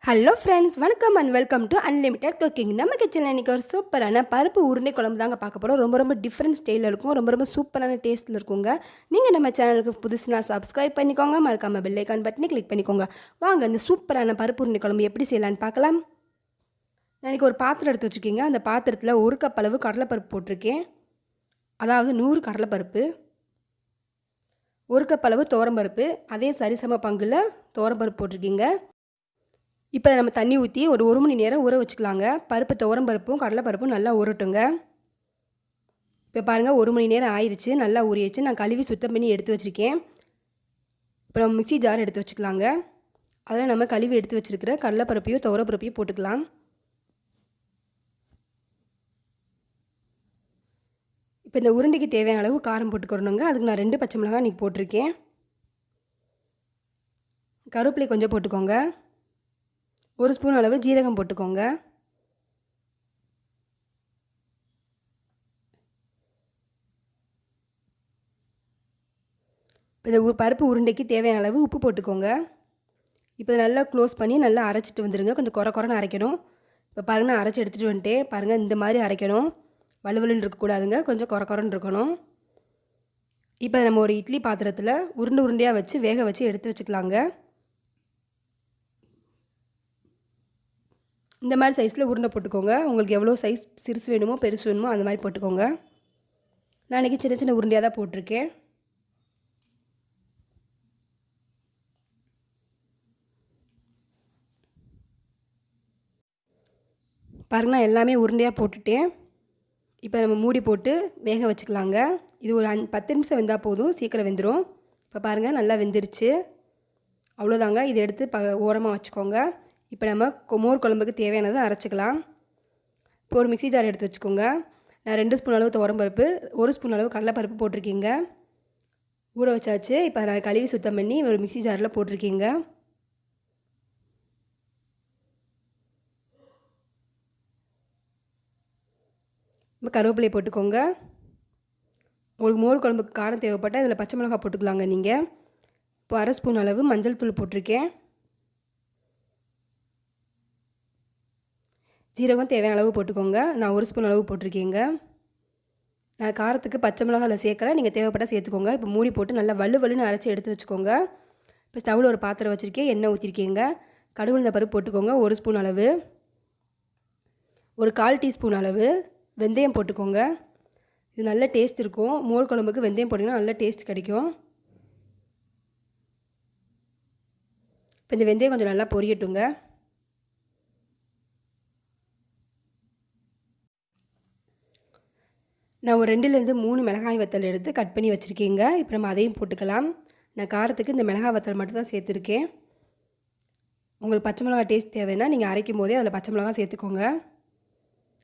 Hello friends, வணக்கம் and welcome to unlimited cooking. நம்ம கிச்சனில் இன்றைக்கி ஒரு சூப்பரான பருப்பு உருண்டை குழம்பு தாங்க பார்க்க போகிறோம். ரொம்ப டிஃப்ரெண்ட் ஸ்டைலில் இருக்கும், ரொம்ப சூப்பரான டேஸ்ட்டில் இருக்குங்க. நீங்கள் நம்ம சேனலுக்கு புதுசுனா சப்ஸ்கிரைப் பண்ணிக்கோங்க, மறக்காமல் பெல் ஐக்கான் பட்டனை கிளிக் பண்ணிக்கோங்க. வாங்க இந்த சூப்பரான பருப்பு உருண்டை குழம்பு எப்படி செய்யலான்னு பார்க்கலாம். நான் இன்றைக்கி ஒரு பாத்திரம் எடுத்து வச்சுருக்கீங்க. அந்த பாத்திரத்தில் 1 கப் அளவு கடலைப்பருப்பு போட்டிருக்கேன், அதாவது 100 கடலைப்பருப்பு. 1 கப் அளவு துவரம்பருப்பு, அதே சரிசம பங்கில் துவரம்பருப்பு போட்டிருக்கீங்க. இப்போ நம்ம தண்ணி ஊற்றி ஒரு 1 மணி நேரம் ஊற வச்சுக்கலாங்க. பருப்பு துவரம்பருப்பும் கடலைப்பருப்பும் நல்லா ஊறட்டுங்க. இப்போ பாருங்கள், 1 மணி நேரம் ஆயிடுச்சு, நல்லா ஊறிடுச்சு. நான் கழுவி சுத்தம் பண்ணி எடுத்து வச்சுருக்கேன். இப்போ நம்ம மிக்ஸி ஜார் எடுத்து வச்சுக்கலாங்க. அதில் நம்ம கழுவி எடுத்து வச்சுருக்கிற கடலைப்பருப்பையும் துவரப்பருப்பையும் போட்டுக்கலாம். இப்போ இந்த உருண்டைக்கு தேவையான அளவு காரம் போட்டுக்கிறணுங்க. அதுக்கு நான் 2 பச்சை மிளகாய் இன்றைக்கி போட்டிருக்கேன். கருவேப்பிலை கொஞ்சம் போட்டுக்கோங்க. 1 ஸ்பூன் அளவு ஜீரகம் போட்டுக்கோங்க. இந்த பருப்பு உருண்டைக்கு தேவையான அளவு உப்பு போட்டுக்கோங்க. இப்போ நல்லா க்ளோஸ் பண்ணி நல்லா அரைச்சிட்டு வந்துடுங்க. கொஞ்சம் குறைன்னு அரைக்கணும். இப்போ பாருங்கள், நான் அரைச்சி எடுத்துகிட்டு வந்துட்டேன். பாருங்கள், இந்த மாதிரி அரைக்கணும். வலுவலுன்னு இருக்கக்கூடாதுங்க, கொஞ்சம் குறைன்னு இருக்கணும். இப்போ நம்ம ஒரு இட்லி பாத்திரத்தில் உருண்டையாக வச்சு வேக வச்சு எடுத்து வச்சுக்கலாங்க. இந்த மாதிரி சைஸில் உருண்டை போட்டுக்கோங்க. உங்களுக்கு எவ்வளோ சைஸ் சிறுசு வேணுமோ பெருசு வேணுமோ அந்த மாதிரி போட்டுக்கோங்க. நான் இன்றைக்கி சின்ன உருண்டையாக தான் போட்டிருக்கேன். பாருங்கள், எல்லாமே உருண்டையாக போட்டுட்டேன். இப்போ நம்ம மூடி போட்டு வேக வச்சுக்கலாங்க. இது ஒரு 10 நிமிஷம் வெந்தால் போதும், சீக்கிரம் வெந்துடும். இப்போ பாருங்கள், நல்லா வெந்துருச்சு. அவ்வளோதாங்க. இதை எடுத்து ஓரமாக வச்சுக்கோங்க. இப்போ நம்ம மோர் குழம்புக்கு தேவையானதை அரைச்சிக்கலாம். இப்போ ஒரு மிக்ஸி ஜார் எடுத்து வச்சுக்கோங்க. நான் 2 ஸ்பூன் அளவு துவரம்பருப்பு, 1 ஸ்பூன் அளவு கடலைப்பருப்பு போட்டிருக்கீங்க. ஊற வச்சாச்சு. இப்போ நான் கழுவி சுத்தம் பண்ணி ஒரு மிக்ஸி ஜாரில் போட்டிருக்கீங்க. இப்போ கருவேப்பிலை போட்டுக்கோங்க. உங்களுக்கு மோர் குழம்புக்கு காரம் தேவைப்பட்டால் இதில் பச்சை மிளகாய் போட்டுக்கலாங்க நீங்கள். இப்போ 1/2 ஸ்பூன் அளவு மஞ்சள் தூள் போட்டிருக்கேன். ஜீரகம் தேவையான அளவு போட்டுக்கோங்க. நான் 1 ஸ்பூன் அளவு போட்டிருக்கேங்க. நான் காரத்துக்கு பச்சை மிளகாய் அதில் சேர்க்கல, நீங்கள் தேவைப்பட்டால் சேர்த்துக்கோங்க. இப்போ மூடி போட்டு நல்லா வலுன்னு அரைச்சி எடுத்து வச்சுக்கோங்க. இப்போ ஸ்டவ்வில் ஒரு பாத்திரம் வச்சுருக்கேன், எண்ணெய் ஊற்றிருக்கீங்க. கடுகு உளுந்த பருப்பு போட்டுக்கோங்க 1 ஸ்பூன் அளவு. ஒரு 1/4 டீஸ்பூன் அளவு வெந்தயம் போட்டுக்கோங்க. இது நல்ல டேஸ்ட் இருக்கும். மோர் குழம்புக்கு வெந்தயம் போட்டிங்கன்னா நல்ல டேஸ்ட் கிடைக்கும். இப்போ இந்த வெந்தயம் கொஞ்சம் நல்லா பொரியட்டுங்க. நான் ஒரு 2லேருந்து 3 மிளகாய் வத்தல் எடுத்து கட் பண்ணி வச்சுருக்கேங்க. இப்போ நம்ம அதையும் போட்டுக்கலாம். நான் காரத்துக்கு இந்த மிளகாய் வத்தல் மட்டும் தான் சேர்த்துருக்கேன். உங்களுக்கு பச்சை மிளகாய் டேஸ்ட் தேவைன்னா நீங்கள் அரைக்கும் போதே அதில் பச்சை மிளகாய் சேர்த்துக்கோங்க.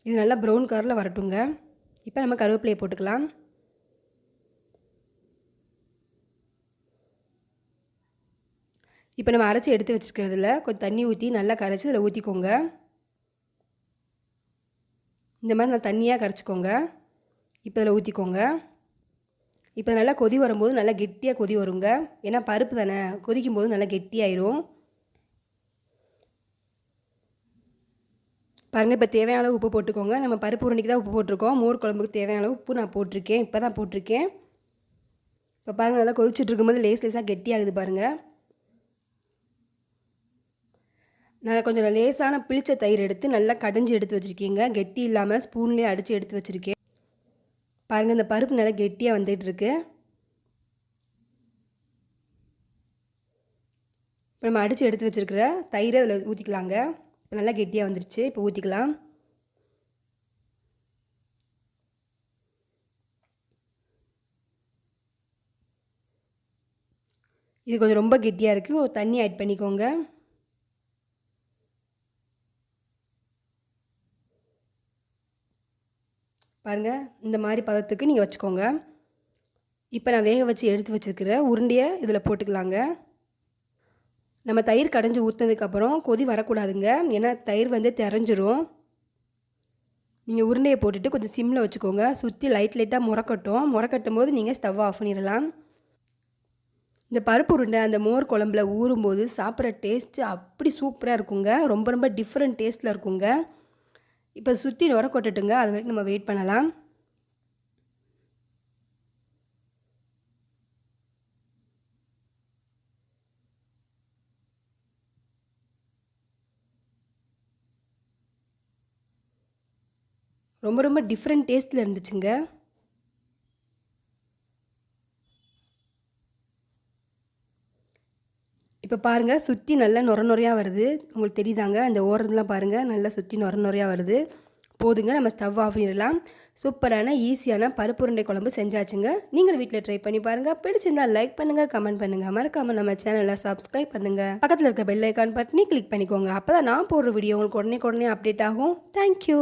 இது நல்லா ப்ரௌன் கலரில் வரட்டுங்க. இப்போ நம்ம கருவேப்பிலையை போட்டுக்கலாம். இப்போ நம்ம அரைச்சி எடுத்து வச்சுருக்கிறதுல கொஞ்சம் தண்ணி ஊற்றி நல்லா கரைச்சி இதில் ஊற்றிக்கோங்க. இந்த மாதிரி நான் தண்ணியாக கரைச்சிக்கோங்க. இப்போ இதில் ஊற்றிக்கோங்க. இப்போ நல்லா கொதி வரும்போது நல்லா கெட்டியாக கொதி வருங்க. ஏன்னா பருப்பு தானே, கொதிக்கும் போது நல்லா கெட்டியாயிரும். பாருங்கள், இப்போ தேவையான அளவு உப்பு போட்டுக்கோங்க. நம்ம பருப்பு உருண்டைக்கு தான் உப்பு போட்டிருக்கோம். மோர் குழம்புக்கு தேவையான அளவு உப்பு நான் போட்டிருக்கேன், இப்போ தான் போட்டிருக்கேன். இப்போ பாருங்கள், நல்லா கொதிச்சுட்டு இருக்கும்போது லேசாக கெட்டியாகுது பாருங்கள். நான் கொஞ்சம் லேசான புளிச்ச தயிர் எடுத்து நல்லா கடைஞ்சி எடுத்து வச்சுருக்கீங்க. கெட்டி இல்லாமல் ஸ்பூன்லேயே அடித்து எடுத்து வச்சுருக்கேன். பாருங்கள், இந்த பருப்பு நல்லா கெட்டியாக வந்துட்டுருக்கு. இப்போ நம்ம அடித்து எடுத்து வச்சுருக்கிற தயிரை அதில் ஊற்றிக்கலாங்க. இப்போ நல்லா கெட்டியாக வந்துருச்சு. இப்போ ஊற்றிக்கலாம். இது கொஞ்சம் ரொம்ப கெட்டியாக இருக்குது, ஒரு தண்ணி ஆட் பண்ணிக்கோங்க. பாருங்கள், இந்த மாதிரி பதத்துக்கு நீங்கள் வச்சுக்கோங்க. இப்போ நான் வேக வச்சு எடுத்து வச்சுருக்கிற உருண்டையை இதில் போட்டுக்கலாங்க. நம்ம தயிர் கடைஞ்சி ஊற்றினதுக்கப்புறம் கொதி வரக்கூடாதுங்க, ஏன்னா தயிர் வந்து திரஞ்சிரும். நீங்கள் உருண்டையை போட்டுட்டு கொஞ்சம் சிம்மில் வச்சுக்கோங்க. சுற்றி லைட்டாக முறக்கட்டும் போது நீங்கள் ஸ்டவ் ஆஃப் பண்ணிடலாம். இந்த பருப்பு உருண்டை அந்த மோர் குழம்புல ஊறும்போது சாப்பிட்ற டேஸ்ட்டு அப்படி சூப்பராக இருக்குங்க. ரொம்ப ரொம்ப டிஃப்ரெண்ட் டேஸ்ட்டில் இருக்குங்க. இப்போ சுற்றி நுர கொட்டட்டுங்க. அது வரைக்கும் நம்ம வெயிட் பண்ணலாம். ரொம்ப ரொம்ப டிஃப்ரெண்ட் டேஸ்ட்டில் இருந்துச்சுங்க. இப்போ பாருங்கள், சுற்றி நல்லா நுரையாக வருது. உங்களுக்கு தெரியுதாங்க, அந்த ஓரத்துலாம் பாருங்கள், நல்லா சுற்றி நுரையாக வருது. போதுங்க, நம்ம ஸ்டவ் ஆஃப் பண்ணிடலாம். சூப்பரான ஈஸியான பருப்பு உருண்டை குழம்பு செஞ்சாச்சுங்க. நீங்கள் வீட்டில் ட்ரை பண்ணி பாருங்கள். பிடிச்சிருந்தால் லைக் பண்ணுங்கள், கமெண்ட் பண்ணுங்கள். மறக்காமல் நம்ம சேனலை சப்ஸ்கிரைப் பண்ணுங்கள். பக்கத்தில் இருக்க பெல் ஐக்கான் பட்டனை கிளிக் பண்ணிக்கோங்க. அப்போ தான் நான் போடுற வீடியோ உங்களுக்கு உடனே அப்டேட் ஆகும். தேங்க்யூ.